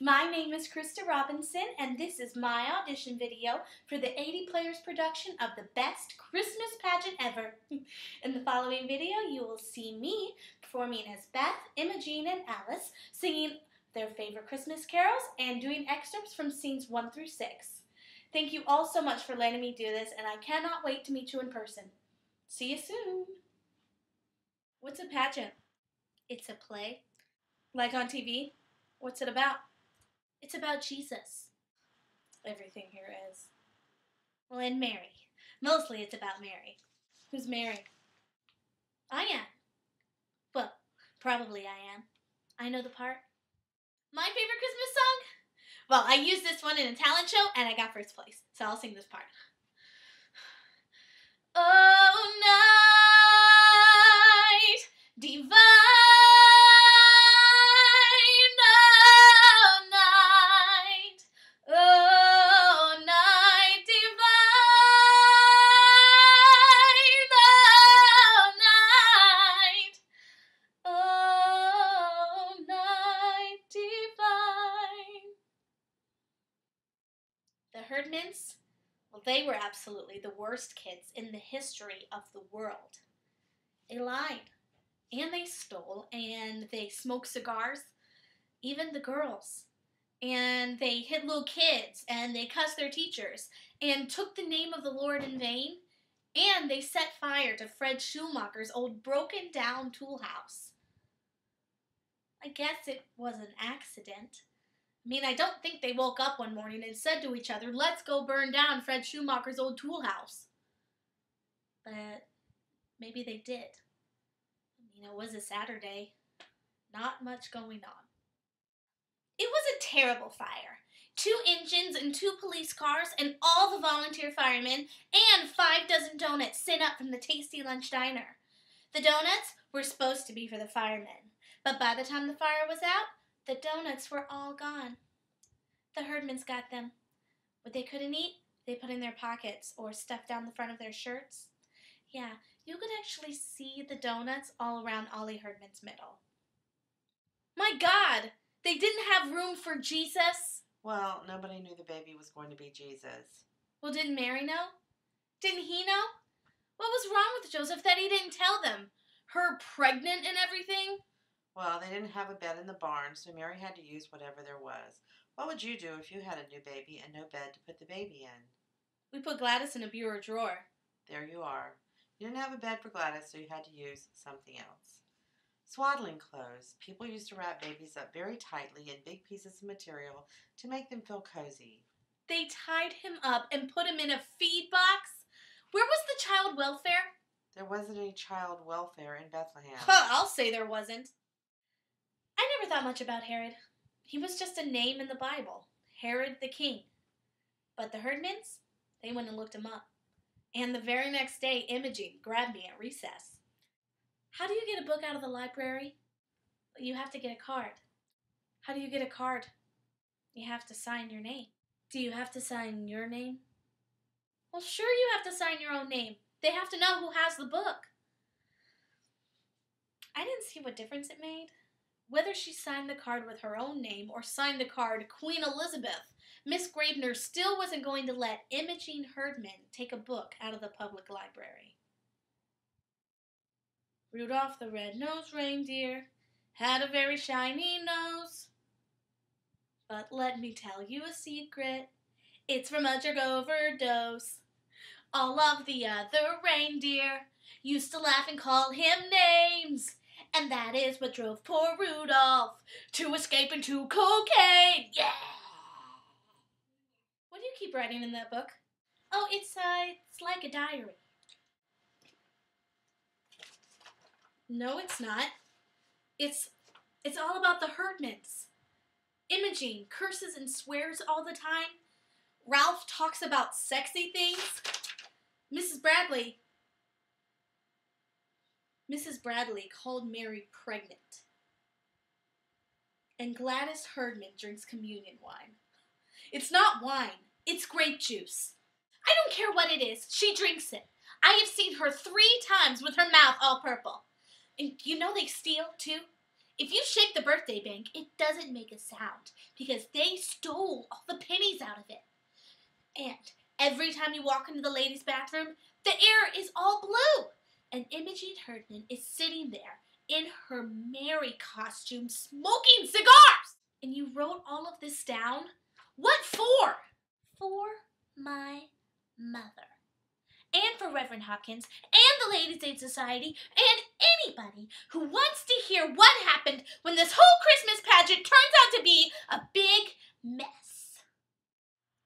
My name is Krysta Robinson, and this is my audition video for the 80 Players production of the best Christmas pageant ever. In the following video, you will see me performing as Beth, Imogene, and Alice, singing their favorite Christmas carols and doing excerpts from scenes 1 through 6. Thank you all so much for letting me do this, and I cannot wait to meet you in person. See you soon. What's a pageant? It's a play. Like on TV? What's it about? It's about Jesus. Everything here is. Well, and Mary. Mostly it's about Mary. Who's Mary? I am. Well, probably I am. I know the part. My favorite Christmas song? Well, I used this one in a talent show and I got first place. So I'll sing this part. Oh, night divine. The Herdmans, well, they were absolutely the worst kids in the history of the world. They lied, and they stole, and they smoked cigars, even the girls. And they hit little kids, and they cussed their teachers, and took the name of the Lord in vain, and they set fire to Fred Schumacher's old broken-down tool house. I guess it was an accident. I mean, I don't think they woke up one morning and said to each other, let's go burn down Fred Schumacher's old tool house. But maybe they did. I mean, it was a Saturday. Not much going on. It was a terrible fire. 2 engines and 2 police cars and all the volunteer firemen and 5 dozen donuts sent up from the Tasty Lunch Diner. The donuts were supposed to be for the firemen, but by the time the fire was out, the donuts were all gone. The Herdmans got them. What they couldn't eat, they put in their pockets or stuffed down the front of their shirts. Yeah, you could actually see the donuts all around Ollie Herdman's middle. My God! They didn't have room for Jesus? Well, nobody knew the baby was going to be Jesus. Well, didn't Mary know? Didn't he know? What was wrong with Joseph that he didn't tell them? Her pregnant and everything? Well, they didn't have a bed in the barn, so Mary had to use whatever there was. What would you do if you had a new baby and no bed to put the baby in? We put Gladys in a bureau drawer. There you are. You didn't have a bed for Gladys, so you had to use something else. Swaddling clothes. People used to wrap babies up very tightly in big pieces of material to make them feel cozy. They tied him up and put him in a feed box? Where was the child welfare? There wasn't any child welfare in Bethlehem. I'll say there wasn't. I never thought much about Herod. He was just a name in the Bible, Herod the king. But the Herdmans, they went and looked him up. And the very next day, Imogene grabbed me at recess. How do you get a book out of the library? You have to get a card. How do you get a card? You have to sign your name. Do you have to sign your name? Well, sure you have to sign your own name. They have to know who has the book. I didn't see what difference it made. Whether she signed the card with her own name or signed the card Queen Elizabeth, Miss Gravener still wasn't going to let Imogene Herdman take a book out of the public library. Rudolph the red-nosed reindeer had a very shiny nose. But let me tell you a secret, it's from a drug overdose. All of the other reindeer used to laugh and call him names. And that is what drove poor Rudolph to escape into cocaine. Yeah! What do you keep writing in that book? Oh, it's like a diary. No, it's not. It's all about the Herdmans. Imogene curses and swears all the time. Ralph talks about sexy things. Mrs. Bradley called Mary pregnant. And Gladys Herdman drinks communion wine. It's not wine, it's grape juice. I don't care what it is, she drinks it. I have seen her 3 times with her mouth all purple. And you know they steal, too? If you shake the birthday bank, it doesn't make a sound because they stole all the pennies out of it. And every time you walk into the ladies' bathroom, the air is all blue. And Imogen Herdman is sitting there in her Mary costume smoking cigars. And you wrote all of this down? What for? For my mother. And for Reverend Hopkins, and the Ladies' Aid Society, and anybody who wants to hear what happened when this whole Christmas pageant turns out to be a big mess.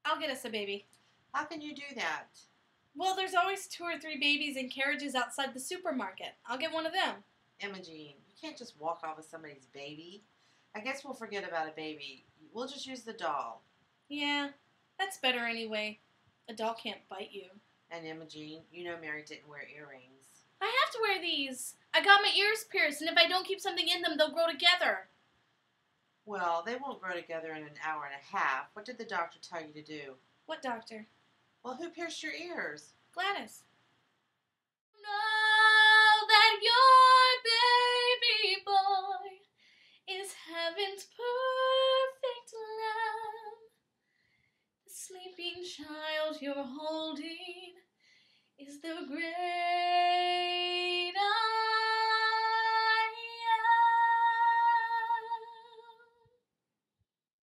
I'll get us a baby. How can you do that? Well, there's always 2 or 3 babies in carriages outside the supermarket. I'll get one of them. Imogen, you can't just walk off with somebody's baby. I guess we'll forget about a baby. We'll just use the doll. Yeah, that's better anyway. A doll can't bite you. And Imogen, you know Mary didn't wear earrings. I have to wear these. I got my ears pierced, and if I don't keep something in them, they'll grow together. Well, they won't grow together in an hour and a half. What did the doctor tell you to do? What doctor? Well, who pierced your ears? Gladys. Know that your baby boy is heaven's perfect lamb. The sleeping child you're holding is the great